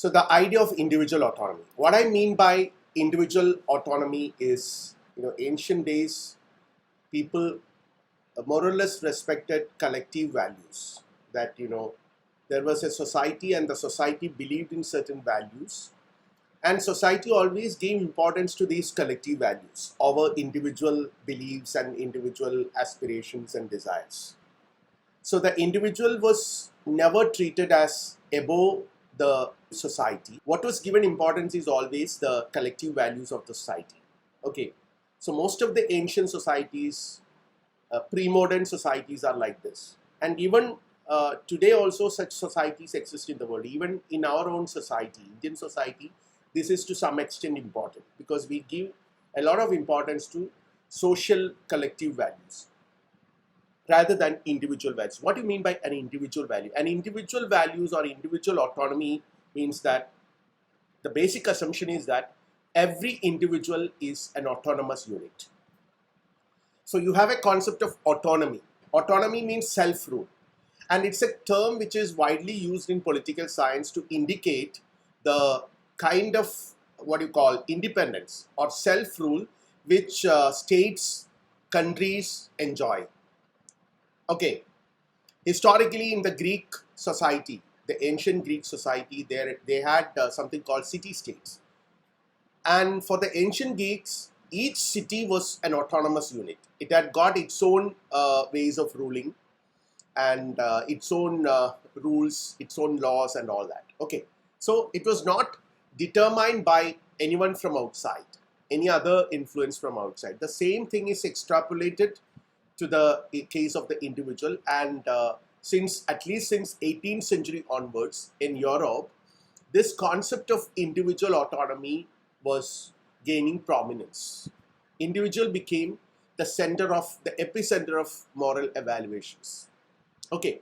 So the idea of individual autonomy. What I mean by individual autonomy is, ancient days, people more or less respected collective values. That, there was a society and the society believed in certain values. And society always gave importance to these collective values over individual beliefs and individual aspirations and desires. So the individual was never treated as above the society. What was given importance is always the collective values of the society. Okay, so most of the ancient societies, pre-modern societies are like this. And even today also such societies exist in the world. Even in our own society, Indian society, this is to some extent important because we give a lot of importance to social collective values rather than individual values. What do you mean by an individual value? An individual values or individual autonomy means that the basic assumption is that every individual is an autonomous unit. So you have a concept of autonomy. Autonomy means self-rule. And it's a term which is widely used in political science to indicate the kind of what you call independence or self-rule which states, countries enjoy. Okay, historically in the Greek society, the ancient Greek society, they had something called city-states. And for the ancient Greeks, each city was an autonomous unit. It had got its own ways of ruling and its own rules, its own laws and all that. Okay, so it was not determined by anyone from outside, any other influence from outside. The same thing is extrapolated to the case of the individual, and at least since 18th century onwards in Europe, this concept of individual autonomy was gaining prominence. Individual became the epicenter of moral evaluations. Okay,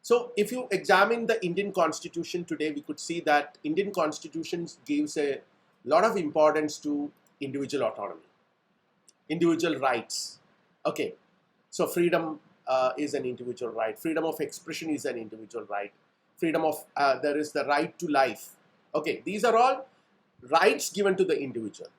so if you examine the Indian Constitution today, we could see that Indian Constitution gives a lot of importance to individual autonomy, individual rights. Okay, so freedom is an individual right. Freedom of expression is an individual right. There is the right to life. Okay, these are all rights given to the individual.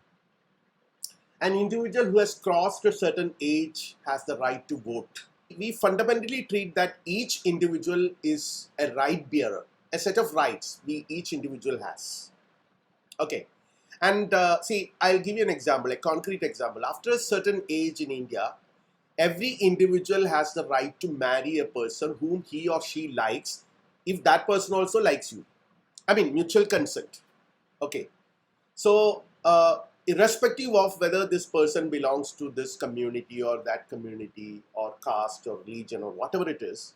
An individual who has crossed a certain age has the right to vote. We fundamentally treat that each individual is a right bearer, a set of rights each individual has. Okay, and see, I'll give you an example, a concrete example. After a certain age in India, every individual has the right to marry a person whom he or she likes, if that person also likes you. I mean, mutual consent. Okay. So, irrespective of whether this person belongs to this community or that community or caste or religion or whatever it is,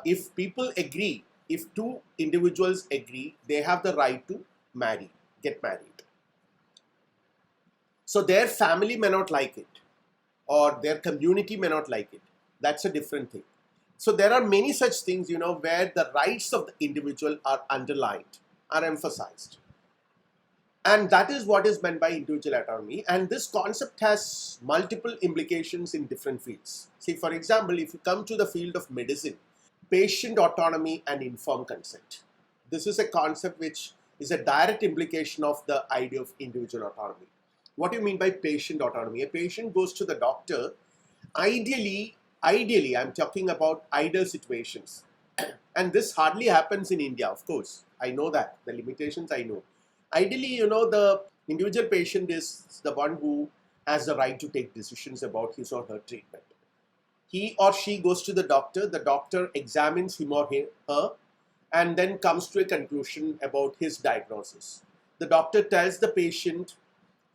if people agree, if two individuals agree, they have the right to get married. So, their family may not like it, or their community may not like it. That's a different thing. So there are many such things, where the rights of the individual are underlined, are emphasized. And that is what is meant by individual autonomy. And this concept has multiple implications in different fields. See, for example, if you come to the field of medicine, patient autonomy and informed consent. This is a concept which is a direct implication of the idea of individual autonomy. What do you mean by patient autonomy? A patient goes to the doctor. Ideally, I'm talking about ideal situations. And this hardly happens in India, of course. I know that. The limitations I know. Ideally, the individual patient is the one who has the right to take decisions about his or her treatment. He or she goes to the doctor examines him or her, and then comes to a conclusion about his diagnosis. The doctor tells the patient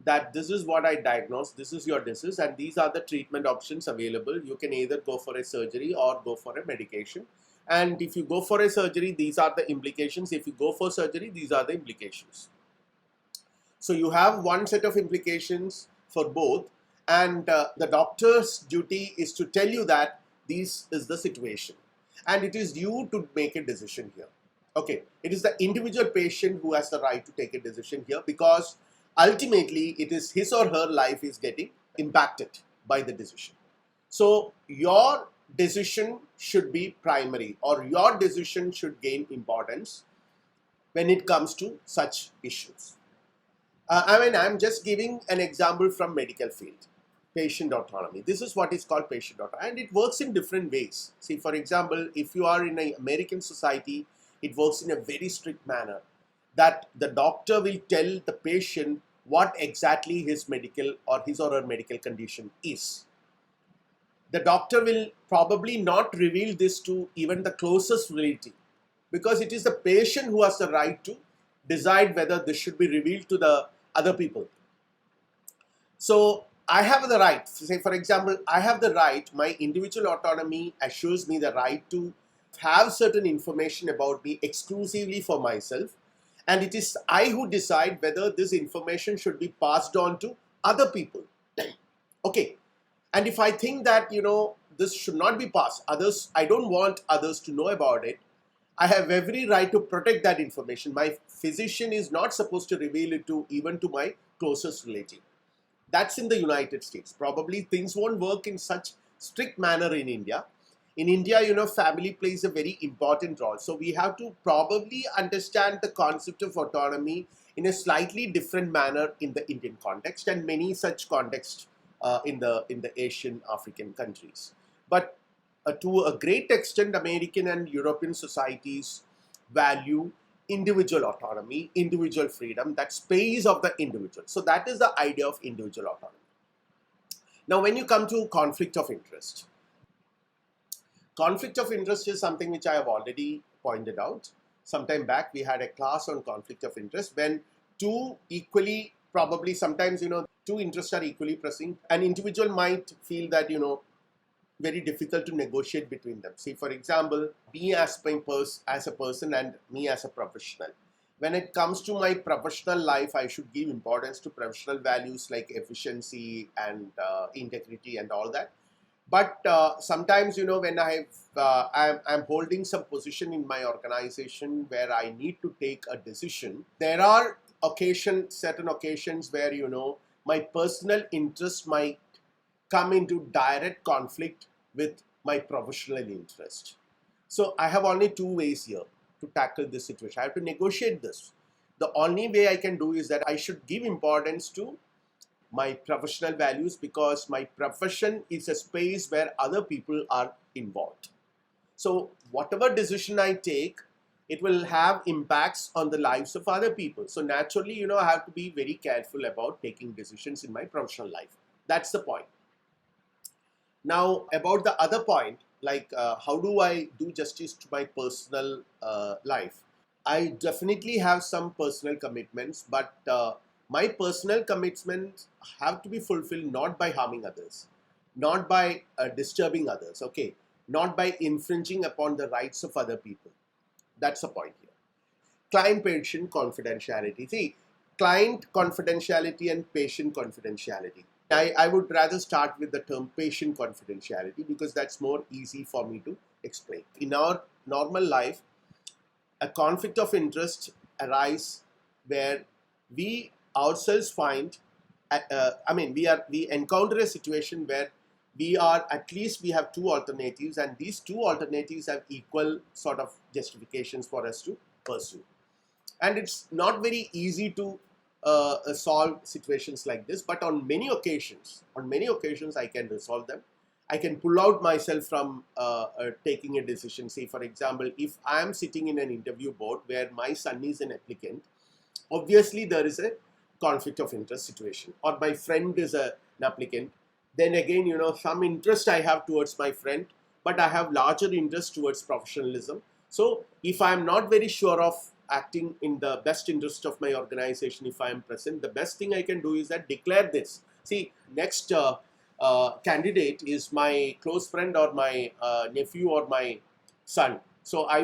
that this is what I diagnosed, this is your disease, and these are the treatment options available. You can either go for a surgery or go for a medication. And if you go for a surgery, these are the implications. If you go for surgery, these are the implications. So you have one set of implications for both, and the doctor's duty is to tell you that this is the situation. And it is you to make a decision here. Okay, it is the individual patient who has the right to take a decision here, because ultimately it is his or her life is getting impacted by the decision. So your decision should be primary, or your decision should gain importance when it comes to such issues. I'm just giving an example from medical field. Patient autonomy. This is what is called patient autonomy, and it works in different ways. See, for example, if you are in an American society, it works in a very strict manner that the doctor will tell the patient what exactly his medical or his or her medical condition is. The doctor will probably not reveal this to even the closest relative, because it is the patient who has the right to decide whether this should be revealed to the other people. So I have the right, say for example, I have the right, my individual autonomy assures me the right to have certain information about me exclusively for myself, and it is I who decide whether this information should be passed on to other people. Okay, and if I think that this should not be passed, I don't want others to know about it, I have every right to protect that information. My physician is not supposed to reveal it to even to my closest relative. That's in the United States. Probably things won't work in such strict manner in India. In India, family plays a very important role. So we have to probably understand the concept of autonomy in a slightly different manner in the Indian context and many such contexts in the Asian, African countries. But to a great extent, American and European societies value individual autonomy, individual freedom, that space of the individual. So that is the idea of individual autonomy. Now, when you come to conflict of interest is something which I have already pointed out. Sometime back, we had a class on conflict of interest when two equally, probably sometimes, two interests are equally pressing. An individual might feel that, very difficult to negotiate between them. See, for example, me as a person and me as a professional. When it comes to my professional life, I should give importance to professional values like efficiency and integrity and all that. But sometimes, when I'm holding some position in my organization where I need to take a decision, there are certain occasions where, my personal interest might come into direct conflict with my professional interest. So I have only two ways here to tackle this situation. I have to negotiate this. The only way I can do is that I should give importance to my professional values, because my profession is a space where other people are involved. So whatever decision I take, it will have impacts on the lives of other people. So naturally, I have to be very careful about taking decisions in my professional life. That's the point. Now, about the other point, like how do I do justice to my personal life? I definitely have some personal commitments, but my personal commitments have to be fulfilled not by harming others, not by disturbing others, okay, not by infringing upon the rights of other people. That's the point here. Client-patient confidentiality. See, client confidentiality and patient confidentiality. I would rather start with the term patient confidentiality because that's more easy for me to explain. In our normal life, a conflict of interest arises where we ourselves find, we encounter a situation where we have two alternatives, and these two alternatives have equal sort of justifications for us to pursue. And it's not very easy to solve situations like this, but on many occasions I can resolve them. I can pull out myself from taking a decision. Say, for example, if I am sitting in an interview board where my son is an applicant, obviously there is a conflict of interest situation, or my friend is an applicant. Then again, some interest I have towards my friend, but I have larger interest towards professionalism. So if I am not very sure of acting in the best interest of my organization, if I am present, the best thing I can do is that declare this. See, next candidate is my close friend or my nephew or my son. So I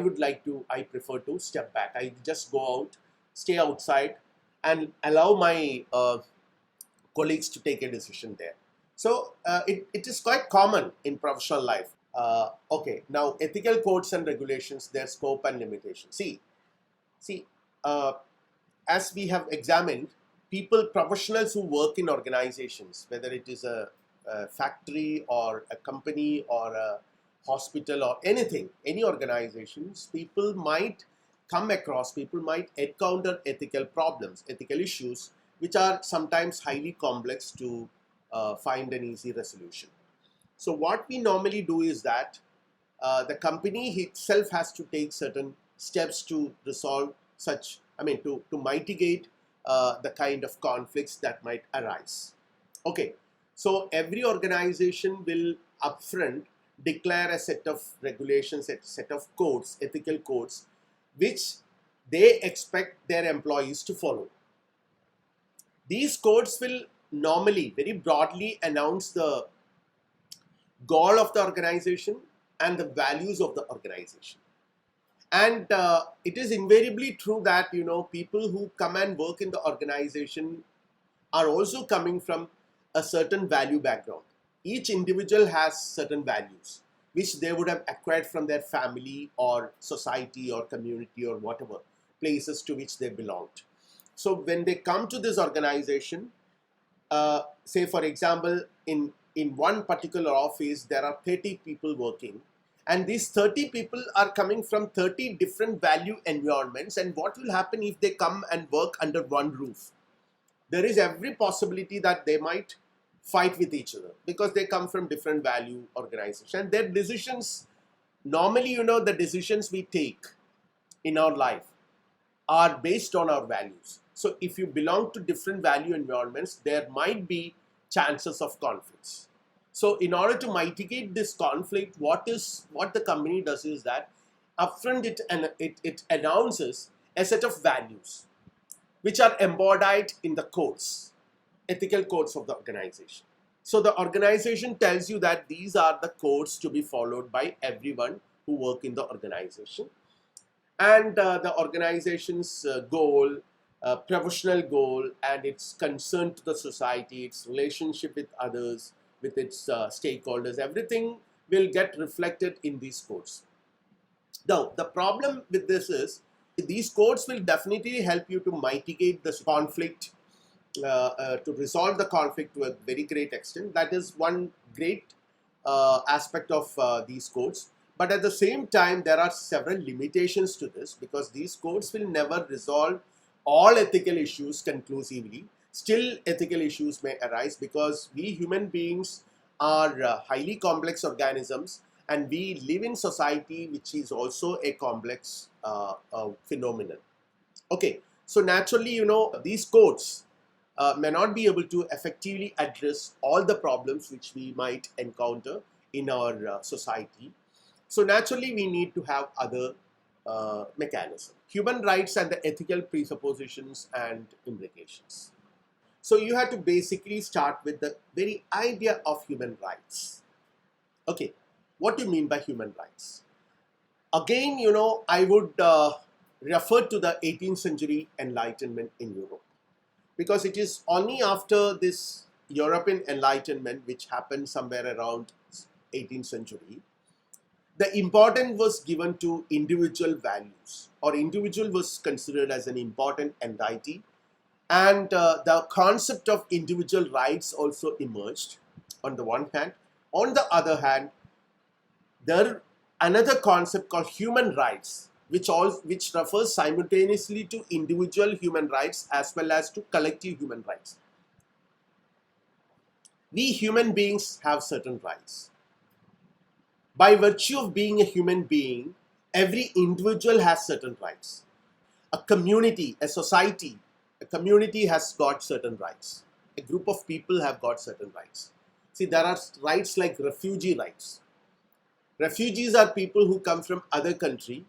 prefer to step back. I just go out, stay outside, and allow my colleagues to take a decision there. So it is quite common in professional life. Okay, now ethical codes and regulations, their scope and limitations. See, as we have examined, professionals who work in organizations, whether it is a factory or a company or a hospital or anything, any organizations, people might come across, people might encounter ethical problems, ethical issues, which are sometimes highly complex to find an easy resolution. So what we normally do is that the company itself has to take certain steps to resolve such, to mitigate the kind of conflicts that might arise. Okay, so every organization will upfront declare a set of regulations, a set of codes, ethical codes, which they expect their employees to follow. These codes will normally very broadly announce the goal of the organization and the values of the organization. And it is invariably true that people who come and work in the organization are also coming from a certain value background. Each individual has certain values which they would have acquired from their family or society or community or whatever places to which they belonged. So when they come to this organization, say for example, in one particular office there are 30 people working, and these 30 people are coming from 30 different value environments, and what will happen if they come and work under one roof? There is every possibility that they might fight with each other because they come from different value organizations, and their decisions, normally the decisions we take in our life are based on our values. So if you belong to different value environments, there might be chances of conflicts. So in order to mitigate this conflict, what the company does is that upfront it announces a set of values which are embodied in the codes, ethical codes of the organization. So the organization tells you that these are the codes to be followed by everyone who work in the organization. And the organization's goal, professional goal, and its concern to the society, its relationship with others, with its stakeholders, everything will get reflected in these codes. Now, the problem with this is these codes will definitely help you to mitigate this conflict, to resolve the conflict to a very great extent. That is one great aspect of these codes. But at the same time, there are several limitations to this, because these codes will never resolve all ethical issues conclusively. Still, ethical issues may arise because we human beings are highly complex organisms, and we live in society which is also a complex phenomenon. Okay, so naturally, these codes may not be able to effectively address all the problems which we might encounter in our society. So naturally, we need to have other mechanisms. Human rights and the ethical presuppositions and implications. So you have to basically start with the very idea of human rights. Okay, what do you mean by human rights? Again, I would refer to the 18th century Enlightenment in Europe, because it is only after this European Enlightenment, which happened somewhere around 18th century, the importance was given to individual values, or individual was considered as an important entity, and the concept of individual rights also emerged on the one hand. On the other hand, there another concept called human rights, which refers simultaneously to individual human rights as well as to collective human rights. We human beings have certain rights. By virtue of being a human being, every individual has certain rights. A community, a society, a community has got certain rights. A group of people have got certain rights. See, there are rights like refugee rights. Refugees are people who come from other country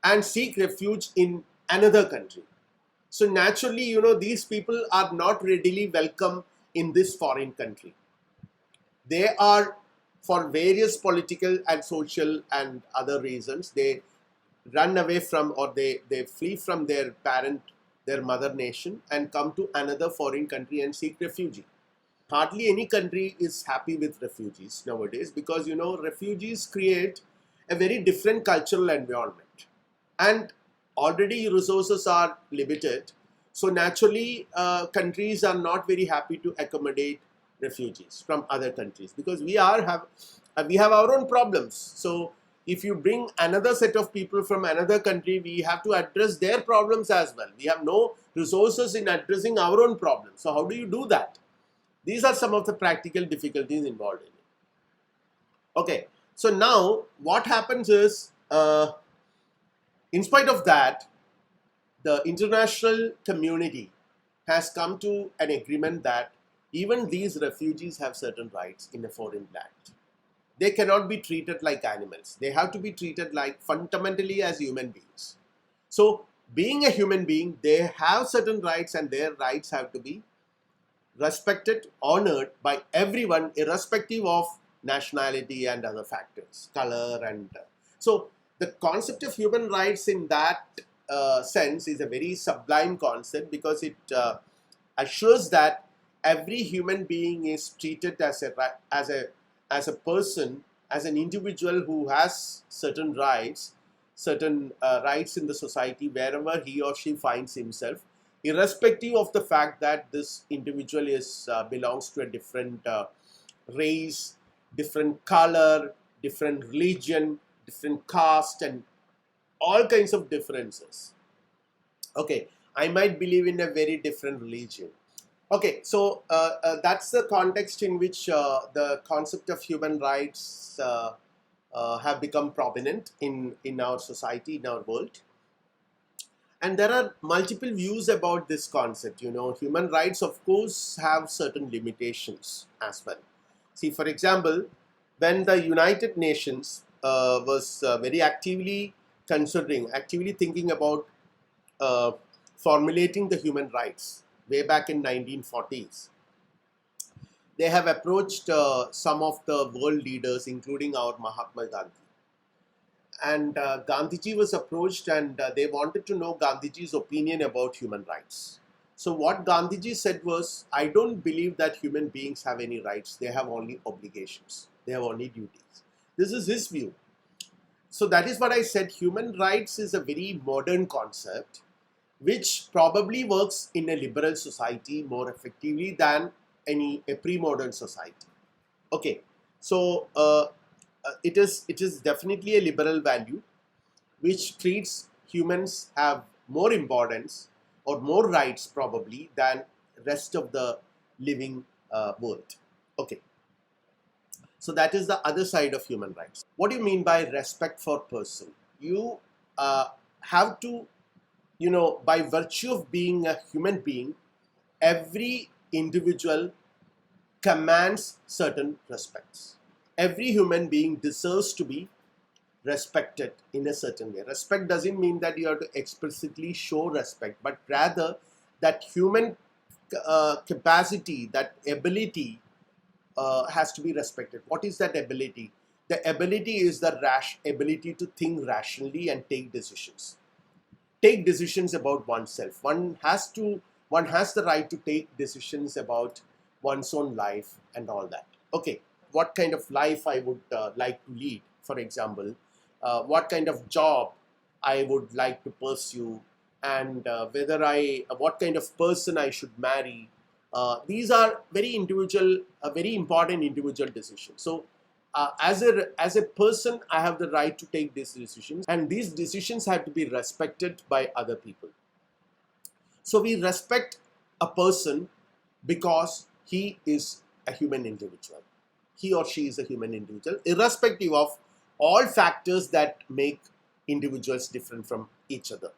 and seek refuge in another country. So naturally, these people are not readily welcome in this foreign country. They are, for various political and social and other reasons, they run away from, or they flee from their mother nation, and come to another foreign country and seek refuge. Hardly any country is happy with refugees nowadays, because refugees create a very different cultural environment, and already resources are limited. So naturally, countries are not very happy to accommodate refugees from other countries, because we have our own problems. So if you bring another set of people from another country, we have to address their problems as well. We have no resources in addressing our own problems. So how do you do that? These are some of the practical difficulties involved in it. Okay, so now what happens is, in spite of that, the international community has come to an agreement that even these refugees have certain rights in a foreign land. They cannot be treated like animals. They have to be treated like fundamentally as human beings. So, being a human being, they have certain rights and their rights have to be respected, honored by everyone, irrespective of nationality and other factors, color and so the concept of human rights in that sense is a very sublime concept, because it assures that every human being is treated as a person, as an individual who has certain rights, rights in the society wherever he or she finds himself, irrespective of the fact that this individual is belongs to a different race, different color, different religion, different caste, and all kinds of differences. Okay, I might believe in a very different religion. Okay, so that's the context in which the concept of human rights have become prominent in our society, in our world. And there are multiple views about this concept. Human rights, of course, have certain limitations as well. See, for example, when the United Nations was very actively thinking about uh, formulating the human rights way back in 1940s, they have approached some of the world leaders, including our Mahatma Gandhi. And Gandhiji was approached, and they wanted to know Gandhiji's opinion about human rights. So what Gandhiji said was, I don't believe that human beings have any rights. They have only obligations. They have only duties. This is his view. So that is what I said. Human rights is a very modern concept, which probably works in a liberal society more effectively than a pre-modern society. Okay, so it is definitely a liberal value, which treats humans have more importance or more rights probably than rest of the living world. Okay, so that is the other side of human rights. What do you mean by respect for person? You have to, by virtue of being a human being, every individual commands certain respects. Every human being deserves to be respected in a certain way. Respect doesn't mean that you have to explicitly show respect, but rather that human capacity, that ability has to be respected. What is that ability? The ability is the ability to think rationally and take decisions. Take decisions about oneself. One has the right to take decisions about one's own life and all that. Okay, what kind of life I would like to lead, for example, what kind of job I would like to pursue, and what kind of person I should marry. These are very important individual decisions. So, as a person, I have the right to take these decisions, and these decisions have to be respected by other people. So we respect a person because he is a human individual. He or she is a human individual, irrespective of all factors that make individuals different from each other.